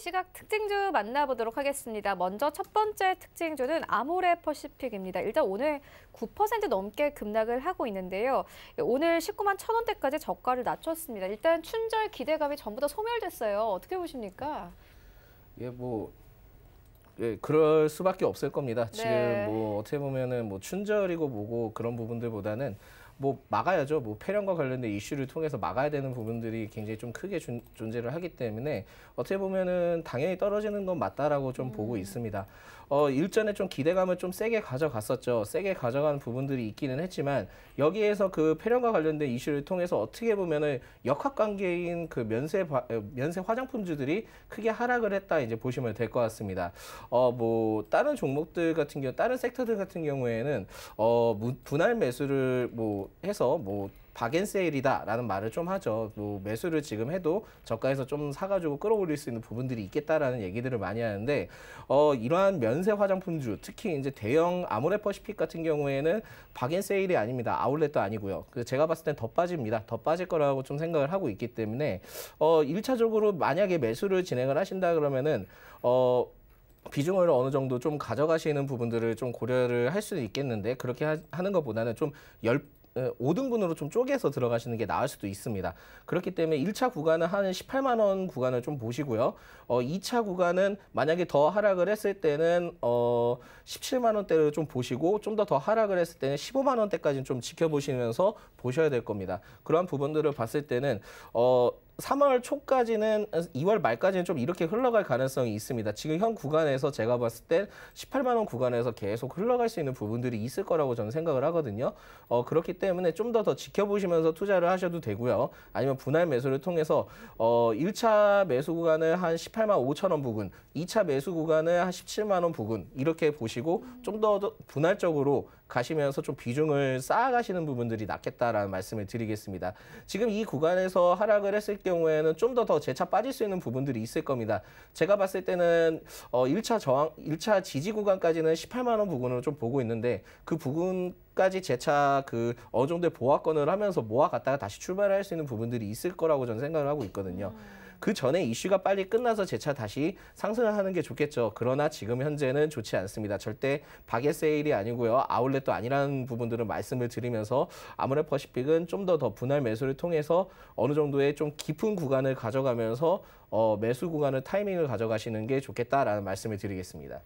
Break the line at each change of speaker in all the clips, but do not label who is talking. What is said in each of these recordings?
시각 특징주 만나보도록 하겠습니다. 먼저 첫 번째 특징주는 아모레퍼시픽입니다. 일단 오늘 9% 넘게 급락을 하고 있는데요. 오늘 19만 1,000원대까지 저가를 낮췄습니다. 일단 춘절 기대감이 전부 다 소멸됐어요. 어떻게 보십니까?
그럴 수밖에 없을 겁니다.
네.
지금 어떻게 보면은 춘절이고 뭐고 그런 부분들보다는 막아야죠. 폐렴과 관련된 이슈를 통해서 막아야 되는 부분들이 굉장히 좀 크게 존재를 하기 때문에 어떻게 보면은 당연히 떨어지는 건 맞다라고 좀 보고 있습니다. 일전에 좀 기대감을 좀 세게 가져갔었죠. 세게 가져간 부분들이 있기는 했지만 여기에서 그 폐렴과 관련된 이슈를 통해서 어떻게 보면은 역학관계인 그 면세 화장품주들이 크게 하락을 했다 이제 보시면 될 것 같습니다. 다른 종목들 같은 경우, 다른 섹터들 같은 경우에는 분할 매수를 해서 박앤세일이다라는 말을 좀 하죠. 매수를 지금 해도 저가에서 좀 사가지고 끌어올릴 수 있는 부분들이 있겠다라는 얘기들을 많이 하는데 이러한 면세 화장품주, 특히 이제 대형 아모레퍼시픽 같은 경우에는 박앤세일이 아닙니다. 아울렛도 아니고요. 제가 봤을 땐 더 빠집니다. 더 빠질 거라고 좀 생각을 하고 있기 때문에 1차적으로 만약에 매수를 진행을 하신다 그러면은 비중을 어느 정도 좀 가져가시는 부분들을 좀 고려를 할 수는 있겠는데 그렇게 하는 것보다는 좀 5등분으로 좀 쪼개서 들어가시는 게 나을 수도 있습니다. 그렇기 때문에 1차 구간은 한 18만 원 구간을 좀 보시고요. 2차 구간은 만약에 더 하락을 했을 때는 17만 원대를 좀 보시고 좀 더 하락을 했을 때는 15만 원대까지는 좀 지켜보시면서 보셔야 될 겁니다. 그러한 부분들을 봤을 때는 3월 초까지는 2월 말까지는 좀 이렇게 흘러갈 가능성이 있습니다. 지금 현 구간에서 제가 봤을 때 18만 원 구간에서 계속 흘러갈 수 있는 부분들이 있을 거라고 저는 생각을 하거든요. 그렇기 때문에 좀 더 지켜보시면서 투자를 하셔도 되고요. 아니면 분할 매수를 통해서 1차 매수 구간을 한 18만 5천 원 부근, 2차 매수 구간을 한 17만 원 부근 이렇게 보시고 좀 더 분할적으로 가시면서 좀 비중을 쌓아가시는 부분들이 낫겠다라는 말씀을 드리겠습니다. 지금 이 구간에서 하락을 했을 경우에는 좀 더 재차 빠질 수 있는 부분들이 있을 겁니다. 제가 봤을 때는 1차 지지 구간까지는 18만 원 부근으로 좀 보고 있는데 그 부분까지 재차 어느 정도의 보합권을 하면서 모아갔다가 다시 출발할 수 있는 부분들이 있을 거라고 저는 생각을 하고 있거든요. 그 전에 이슈가 빨리 끝나서 재차 다시 상승을 하는 게 좋겠죠. 그러나 지금 현재는 좋지 않습니다. 절대 박앤세일이 아니고요. 아울렛도 아니라는 부분들은 말씀을 드리면서 아모레퍼시픽은 좀 더 분할 매수를 통해서 어느 정도의 좀 깊은 구간을 가져가면서 매수 구간을 타이밍을 가져가시는 게 좋겠다라는 말씀을 드리겠습니다.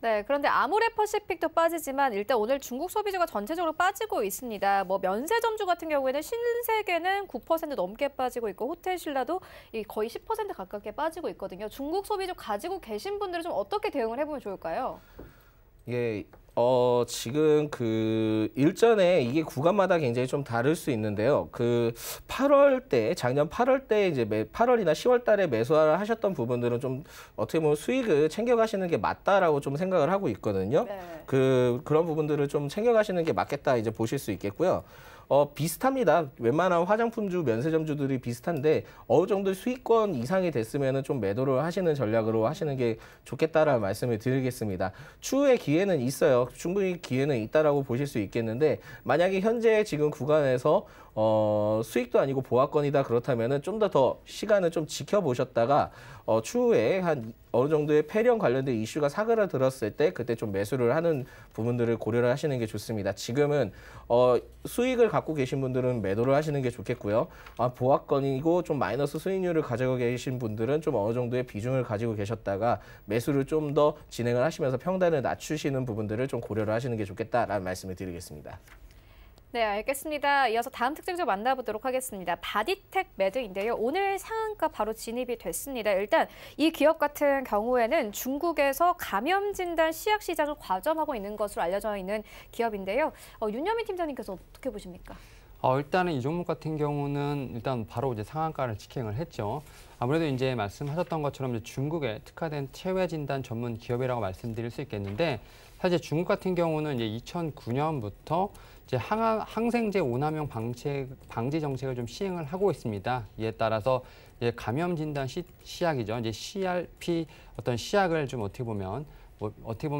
네, 그런데 아모레퍼시픽도 빠지지만 일단 오늘 중국 소비주가 전체적으로 빠지고 있습니다. 면세점주 같은 경우에는 신세계는 9% 넘게 빠지고 있고 호텔신라도 거의 10% 가깝게 빠지고 있거든요. 중국 소비주 가지고 계신 분들은 좀 어떻게 대응을 해보면 좋을까요?
예, 지금 일전에 이게 구간마다 굉장히 좀 다를 수 있는데요. 작년 8월 때 이제 8월이나 10월 달에 매수를 하셨던 부분들은 좀 어떻게 보면 수익을 챙겨가시는 게 맞다라고 좀 생각을 하고 있거든요.
네.
그런 부분들을 좀 챙겨가시는 게 맞겠다 이제 보실 수 있겠고요. 비슷합니다. 웬만한 화장품주, 면세점주들이 비슷한데 어느 정도 수익권 이상이 됐으면 좀 매도를 하시는 전략으로 하시는 게 좋겠다라는 말씀을 드리겠습니다. 추후에 기회는 있어요. 충분히 기회는 있다라고 보실 수 있겠는데 만약에 현재 지금 구간에서 수익도 아니고 보합권이다 그렇다면은 좀 더 시간을 좀 지켜보셨다가 추후에 한 어느 정도의 폐렴 관련된 이슈가 사그라들었을 때 그때 좀 매수를 하는 부분들을 고려를 하시는 게 좋습니다. 지금은 수익을 갖고 계신 분들은 매도를 하시는 게 좋겠고요. 보합권이고 좀 마이너스 수익률을 가지고 계신 분들은 좀 어느 정도의 비중을 가지고 계셨다가 매수를 좀 더 진행을 하시면서 평단을 낮추시는 부분들을 좀 고려를 하시는 게 좋겠다라는 말씀을 드리겠습니다.
네, 알겠습니다. 이어서 다음 특징 만나보도록 하겠습니다. 바디텍 매드인데요. 오늘 상한가 바로 진입이 됐습니다. 일단 이 기업 같은 경우에는 중국에서 감염 진단 시약 시장을 과점하고 있는 것으로 알려져 있는 기업인데요. 윤여민 팀장님께서 어떻게 보십니까?
일단은 이 종목 같은 경우는 일단 바로 이제 상한가를 직행을 했죠. 아무래도 이제 말씀하셨던 것처럼 이제 중국에 특화된 체외 진단 전문 기업이라고 말씀드릴 수 있겠는데 사실 중국 같은 경우는 이제 2009년부터 이제 항생제 오남용 방지 정책을 좀 시행을 하고 있습니다. 이에 따라서 이제 감염 진단 시약이죠. 이제 CRP 어떤 시약을 좀 어떻게 보면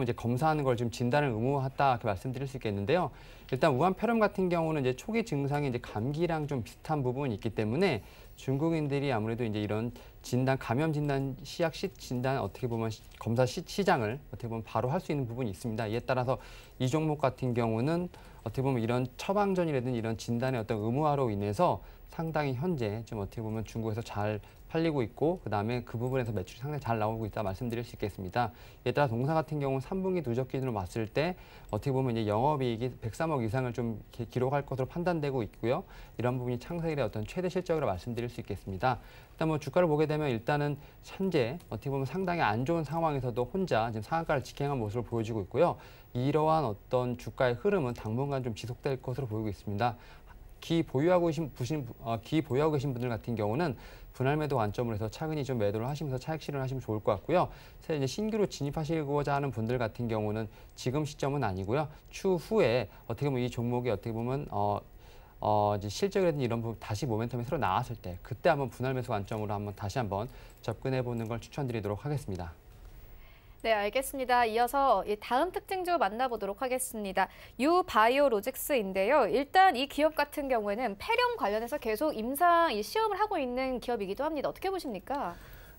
이제 검사하는 걸 좀 진단을 의무화했다 이렇게 말씀드릴 수 있겠는데요. 일단 우한 폐렴 같은 경우는 이제 초기 증상이 이제 감기랑 좀 비슷한 부분이 있기 때문에 중국인들이 아무래도 이제 이런 진단, 감염 진단, 시약 진단 어떻게 보면 검사 시장을 어떻게 보면 바로 할 수 있는 부분이 있습니다. 이에 따라서 이 종목 같은 경우는 어떻게 보면 이런 처방전이라든지 이런 진단의 어떤 의무화로 인해서 상당히 현재 좀 어떻게 보면 중국에서 잘 팔리고 있고 그다음에 그 부분에서 매출이 상당히 잘 나오고 있다 말씀드릴 수 있겠습니다. 이에 따라 동사 같은 경우는 3분기 누적 기준으로 봤을 때 어떻게 보면 이제 영업이익이 103억 이상을 좀 기록할 것으로 판단되고 있고요. 이런 부분이 창사 이래 어떤 최대 실적으로 말씀드릴 수 있겠습니다. 일단 뭐 주가를 보게 되면 일단은 현재 어떻게 보면 상당히 안 좋은 상황에서도 혼자 지금 상한가를 직행한 모습을 보여주고 있고요. 이러한 어떤 주가의 흐름은 당분간 좀 지속될 것으로 보이고 있습니다. 기 보유하고 계신 분들 같은 경우는 분할 매도 관점으로 해서 차근히 좀 매도를 하시면서 차익 실현을 하시면 좋을 것 같고요. 이제 신규로 진입하시고자 하는 분들 같은 경우는 지금 시점은 아니고요. 추후에 어떻게 보면 이 종목이 어떻게 보면 이제 실적이라든지 이런 부분 다시 모멘텀이 새로 나왔을 때 그때 한번 분할 매수 관점으로 한번 다시 한번 접근해 보는 걸 추천드리도록 하겠습니다.
네, 알겠습니다. 이어서 다음 특징주 만나보도록 하겠습니다. 유바이오로직스인데요. 일단 이 기업 같은 경우에는 폐렴 관련해서 계속 임상 시험을 하고 있는 기업이기도 합니다. 어떻게 보십니까?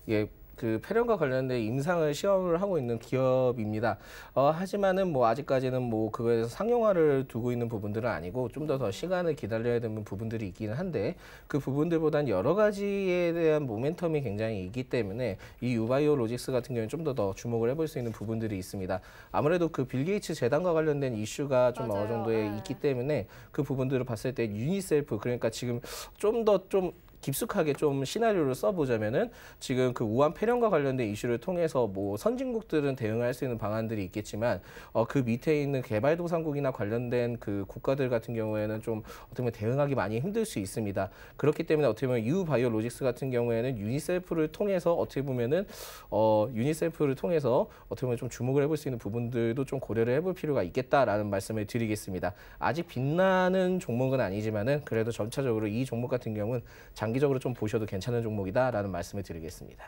예. 그 폐렴과 관련된 임상을 시험을 하고 있는 기업입니다. 하지만은 뭐 아직까지는 뭐 그거에 대해서 상용화를 두고 있는 부분들은 아니고 좀 더 시간을 기다려야 되는 부분들이 있기는 한데 그 부분들보다는 여러 가지에 대한 모멘텀이 굉장히 있기 때문에 이 유바이오 로직스 같은 경우는 좀 더 주목을 해볼 수 있는 부분들이 있습니다. 아무래도 그 빌 게이츠 재단과 관련된 이슈가 좀 어느 정도에 있기 때문에 그 부분들을 봤을 때 유니셀프 그러니까 지금 좀 깊숙하게 좀 시나리오를 써보자면은 지금 그 우한 폐렴과 관련된 이슈를 통해서 뭐 선진국들은 대응할 수 있는 방안들이 있겠지만 그 밑에 있는 개발도상국이나 관련된 그 국가들 같은 경우에는 좀 어떻게 보면 대응하기 많이 힘들 수 있습니다. 그렇기 때문에 어떻게 보면 유바이오로직스 같은 경우에는 유니셀프를 통해서 어떻게 보면은 유니셀프를 통해서 어떻게 보면 좀 주목을 해볼 수 있는 부분들도 좀 고려를 해볼 필요가 있겠다라는 말씀을 드리겠습니다. 아직 빛나는 종목은 아니지만은 그래도 전체적으로 이 종목 같은 경우는 장기적으로 좀 보셔도 괜찮은 종목이다라는 말씀을 드리겠습니다.